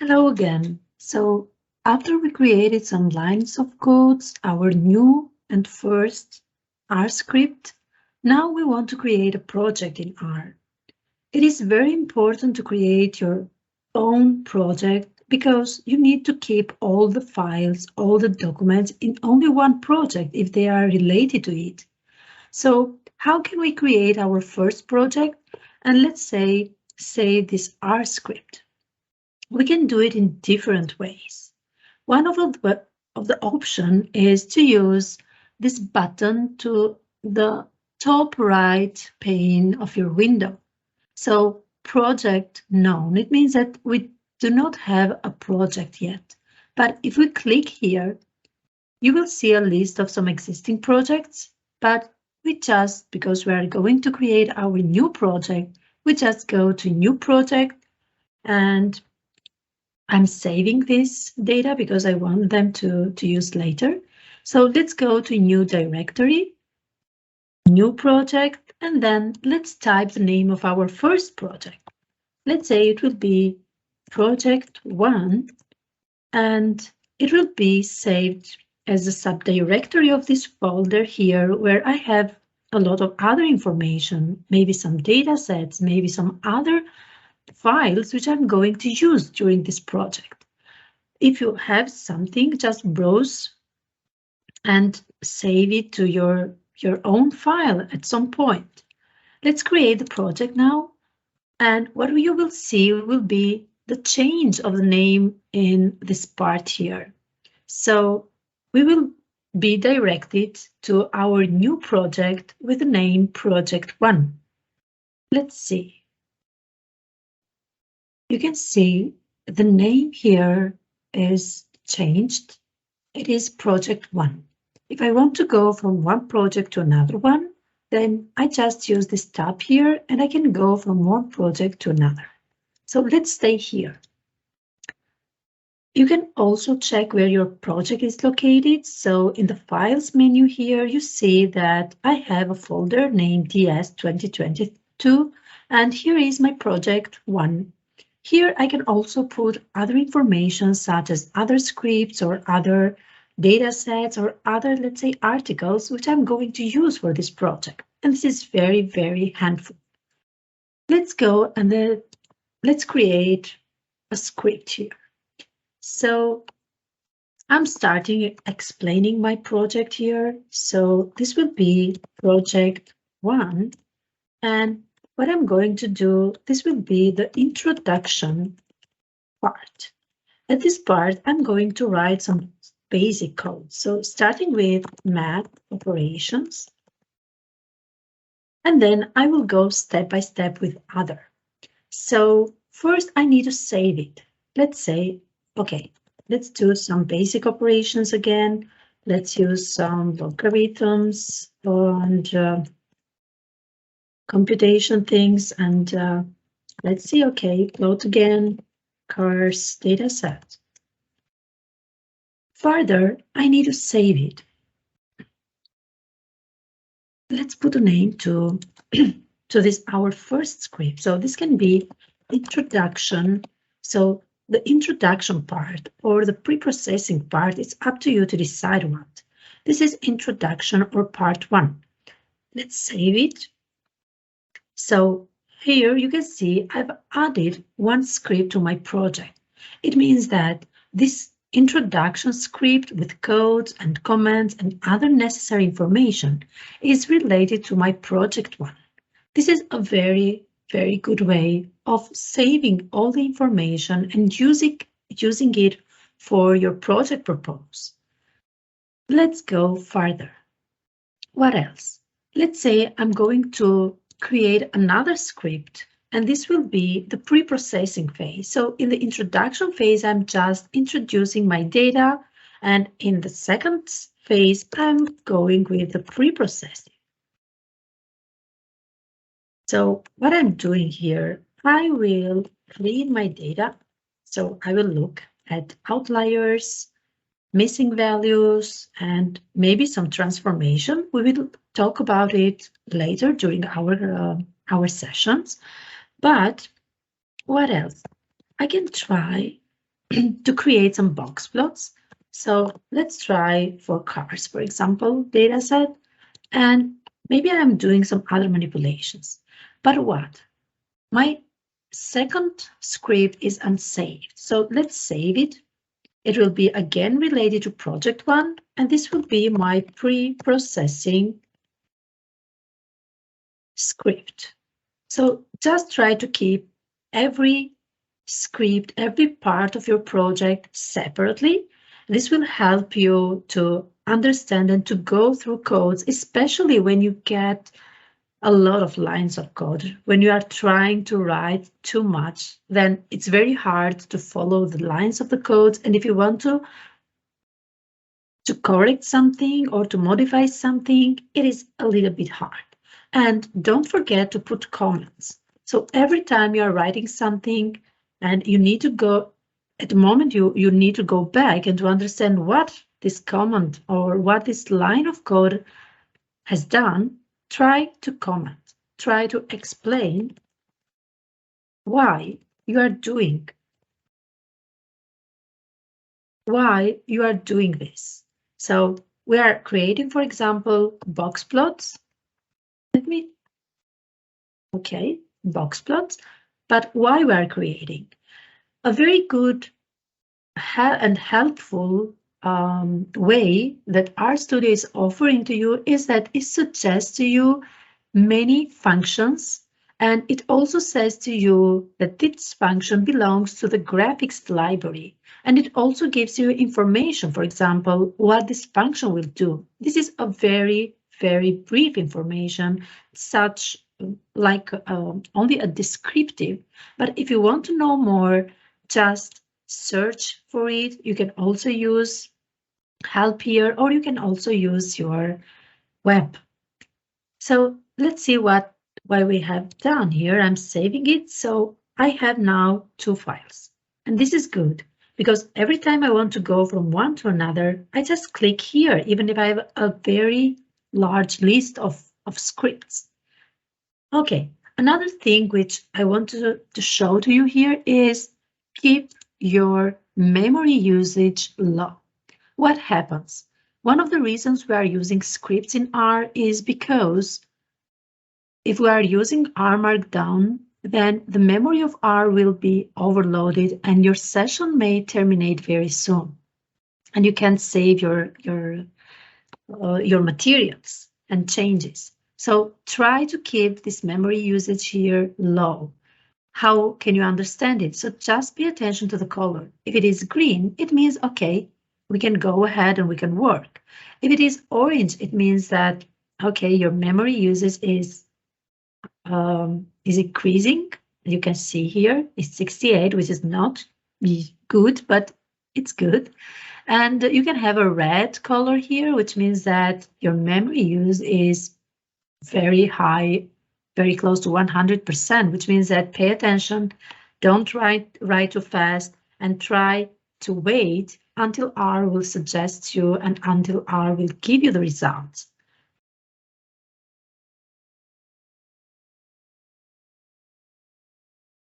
Hello again. So after we created some lines of codes, our new and first R script, now we want to create a project in R. It is very important to create your own project because you need to keep all the files, all the documents in only one project if they are related to it. So how can we create our first project? And let's say save this R script. We can do it in different ways. One of the option is to use this button to the top right pane of your window. So project known, it means that we do not have a project yet. But if we click here, you will see a list of some existing projects, but because we are going to create our new project, we just go to new project, and I'm saving this data because I want them to use later. So let's go to new directory, new project, and then let's type the name of our first project. Let's say it will be project 1, and it will be saved as a subdirectory of this folder here where I have a lot of other information, maybe some data sets, maybe some other files which I'm going to use during this project. If you have something, just browse and save it to your own file at some point. Let's create the project now. And what you will see will be the change of the name in this part here. So we will be directed to our new project with the name project 1. Let's see. You can see the name here is changed. It is project 1. If I want to go from one project to another one, then I just use this tab here and I can go from one project to another. So let's stay here. You can also check where your project is located. So in the Files menu here, you see that I have a folder named DS 2022, and here is my project 1. Here I can also put other information such as other scripts or other data sets or other, let's say, articles, which I'm going to use for this project. And this is very, very handful. Let's go and let's create a script here. So I'm starting explaining my project here. So this will be project 1. And what I'm going to do, this will be the introduction part. At this part, I'm going to write some basic code. So starting with math operations. And then I will go step by step with other. So first I need to save it. Let's say, okay, let's do some basic operations again. Let's use some logarithms and computation things. And let's see, okay, plot again, cars data set. Further, I need to save it. Let's put a name to this, our first script. So this can be introduction. So the introduction part or the pre-processing part, it's up to you to decide what. This is introduction or part 1. Let's save it. So here you can see I've added one script to my project. It means that this introduction script with codes and comments and other necessary information is related to my project 1. This is a very, very good way of saving all the information and using it for your project purpose. Let's go further. What else? Let's say I'm going to create another script, and this will be the pre-processing phase. So in the introduction phase, I'm just introducing my data, and in the second phase, I'm going with the pre-processing. So what I'm doing here, I will clean my data. So I will look at outliers, missing values, and maybe some transformation. We will talk about it later during our sessions. But what else? I can try to create some box plots. So let's try for cars, for example, data set, and maybe I'm doing some other manipulations. But what? My second script is unsaved. So let's save it. It will be again related to project one, and this will be my pre-processing script. So just try to keep every script, every part of your project separately. This will help you to understand and to go through codes, especially when you get a lot of lines of code. When you are trying to write too much, then it's very hard to follow the lines of the code. And if you want to correct something or to modify something, it is a little bit hard. And don't forget to put comments. So every time you are writing something and you need to go, at the moment you need to go back and to understand what this comment or what this line of code has done, try to comment. Try to explain why you are doing this. So we are creating, for example, box plots. Okay, box plots, but why we are creating? A very good and helpful way that RStudio is offering to you is that it suggests to you many functions, and it also says to you that this function belongs to the graphics library, and it also gives you information, for example, what this function will do. This is a very, very brief information, such like only a descriptive, but if you want to know more, just search for it. You can also use help here, or you can also use your web. So let's see what we have done here. I'm saving it. So I have now 2 files, and this is good because every time I want to go from one to another, I just click here, even if I have a very large list of scripts. Okay, another thing which I want to show to you here is keep your memory usage low. What happens? One of the reasons we are using scripts in R is because if we are using R Markdown, then the memory of R will be overloaded and your session may terminate very soon. And you can't save your materials and changes. So try to keep this memory usage here low. How can you understand it? So just pay attention to the color. If it is green, it means, okay, we can go ahead and we can work. If it is orange, it means that, okay, your memory usage is increasing. You can see here it's 68, which is not good, but it's good. And you can have a red color here, which means that your memory use is very high, very close to 100%, which means that pay attention, don't write too fast, and try to wait until R will suggest you and until R will give you the results.